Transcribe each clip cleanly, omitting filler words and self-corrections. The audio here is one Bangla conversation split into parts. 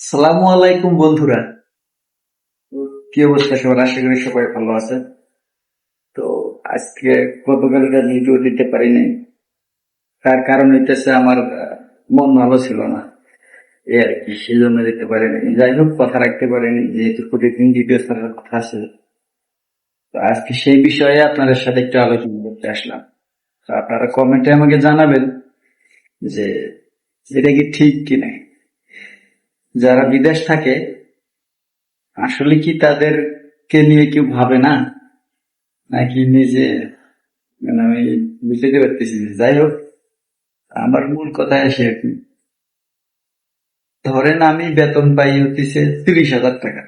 সালামু আলাইকুম বন্ধুরা। কি অবস্থা সবার? আশা করি সবাই ভালো আছে। তো আজকে গতকালকার ভিডিও দিতে পারিনি, তার কারণ হইতেছে আমার মন ভালো ছিল না, এই আর কি, সেই জন্য দিতে পারিনি। যাই হোক, কথা রাখতে পারিনি, যেহেতু প্রতিদিন ভিডিও ছাড়ার কথা আছে। তো আজকে সেই বিষয়ে আপনাদের সাথে একটু আলোচনা করতে আসলাম। তো আপনারা কমেন্টে আমাকে জানাবেন যে এটা কি ঠিক কিনা। যারা বিদেশ থাকে আসলে কি তাদেরকে নিয়ে কেউ ভাবে না, নাকি নিজে, মানে আমি বুঝতে পারতেছি না। যাই হোক, আমার মূল কথায় আসে আর কি। ধরেন আমি বেতন পাই হচ্ছে 30,000 টাকা।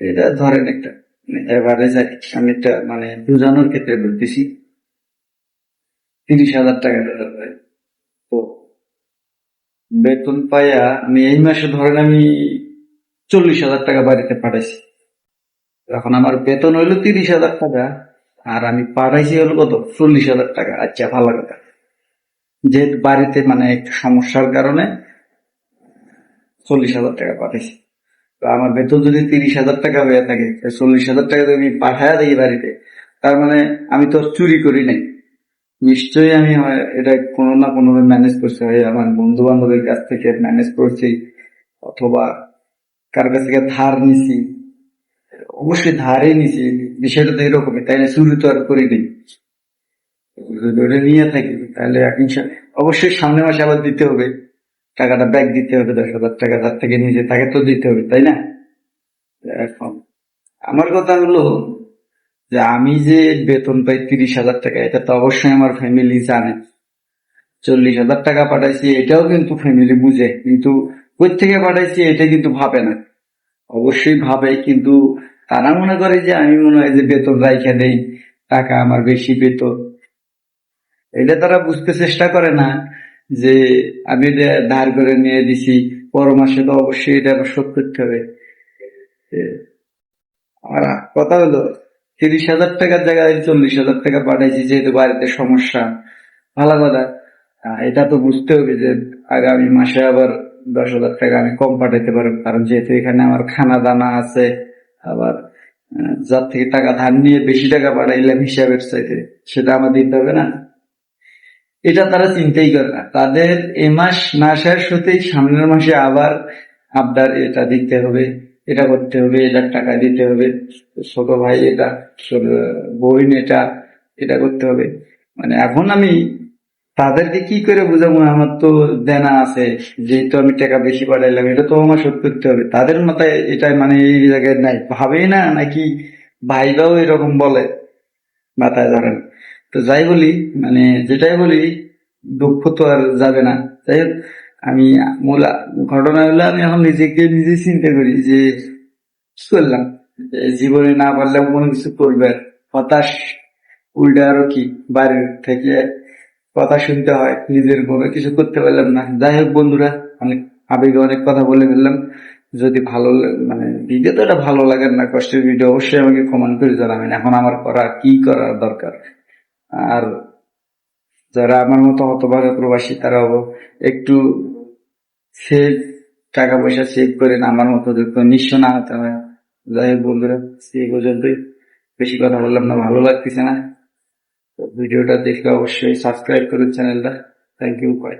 এটা ধরেন একটা এভারেজ, আমি একটা মানে বোঝানোর ক্ষেত্রে বলতেছি। 30,000 টাকা বেতন পাই। তো বেতন পাইয়া আমি এই মাসে ধরেন আমি 40,000 টাকা বাড়িতে পাঠাইছি। এখন আমার বেতন হইলো 30,000 টাকা, আর আমি পাঠাইছি হলো কত, 40,000 টাকা। আচ্ছা, ভালো কথা। যেহেতু বাড়িতে মানে একটু সমস্যার কারণে 40,000 টাকা পাঠাইছি। তো আমার বেতন যদি 30,000 টাকা হয়ে থাকে, 40,000 টাকা যদি আমি পাঠায় দিই বাড়িতে, তার মানে আমি তো আর চুরি করি নাই। নিশ্চয়ই আমি এটা কোনো না কোনো ম্যানেজ করতে হয়, আমার বন্ধু বান্ধবের কাছ থেকে ম্যানেজ করছি, অথবা কার কাছ থেকে ধার নিছি। অবশ্যই ধারই নিছি, বিষয়টা তো এরকমই, তাই না? চুরি তো আর করি নাই। যদি ওটা নিয়ে থাকি তাহলে অবশ্যই সামনের মাসে আবার দিতে হবে, টাকাটা ব্যাক দিতে হবে। 10,000 টাকা তার থেকে নিজে তাকে তো দিতে হবে, তাই না? এখন আমার কথা হলো যে আমি যে বেতন পাই 30,000 টাকা, এটা তো অবশ্যই আমার ফ্যামিলি জানে। 40,000 টাকা পাঠাইছি এটাও কিন্তু ফ্যামিলি বুঝে, কিন্তু কই থেকে পাঠাইছি এটা কিন্তু ভাবে না। অবশ্যই ভাবে, কিন্তু তারা মনে করে যে আমি মনে হয় যে বেতন রাইখা দেই, টাকা আমার বেশি বেতন। এটা তারা বুঝতে চেষ্টা করে না যে আমি এটা ধার করে নিয়ে দিছি, পর মাসে তো অবশ্যই এটা আবার শোধ করতে হবে। আমার কথা হলো, 30,000 টাকার জায়গায় 40,000 টাকা পাঠাইছি, যেহেতু বাড়িতে সমস্যা। ভালো কথা। এটা তো বুঝতে হবে যে আগামী মাসে আবার 10,000 টাকা আমি কম পাঠাইতে পারবো, কারণ যেহেতু এখানে আমার খানা দানা আছে। আবার যার থেকে টাকা ধার নিয়ে বেশি টাকা পাঠাইলাম হিসাবের চাইতে, সেটা আমার দিতে হবে না। এটা তারা চিন্তাই করে না। তাদের এ মাস না শেষ হতেই সামনের মাসে আবার আবদার, এটা দিতে হবে, এটা করতে হবে, এটার টাকা দিতে হবে, ছোট ভাই এটা, বোন এটা, এটা করতে হবে। মানে এখন আমি তাদেরকে কি করে বুঝাবো? আমার তো দেনা আছে, যেহেতু আমি টাকা বেশি পাঠাইলাম, এটা তো আমার শোধ করতে হবে। তাদের মাথায় এটা মানে এই জায়গায় নাই, ভাবেই না নাকি ভাইবাও এরকম বলে, মাথায় ধরেন। তো যাই বলি, মানে যেটাই বলি, দুঃখ তো আর যাবে না। যাই হোক, আমি মূল ঘটনা হলো, আমি এখন নিজেকে নিজে চিন্তা করি যে কি করলাম, যে জীবনে না পারলেও কোনো কিছু করবে, হতাশ। উল্টা আরো কি, বাইরের থেকে কথা শুনতে হয়, নিজের কোনো কিছু করতে পারলাম না। যাই হোক বন্ধুরা, অনেক আবেগে অনেক কথা বলে ফেললাম। যদি ভালো মানে ভিডিও তো এটা ভালো লাগে না, কষ্টের ভিডিও, অবশ্যই আমাকে কমেন্ট করে জানাবেন এখন আমার কি করার দরকার। আর যারা আমার মতো হতভাগা প্রবাসী, তারাও একটু সেভ, টাকা পয়সা সেভ করেন, আমার মতো যখন নিঃস্ব না হতে হয়। যাই হোক বন্ধুরা, সেই পর্যন্তই। বেশি কথা বললাম না, ভালো লাগতেছে না। তো ভিডিওটা দেখলে অবশ্যই সাবস্ক্রাইব করুন চ্যানেলটা। Thank you, by.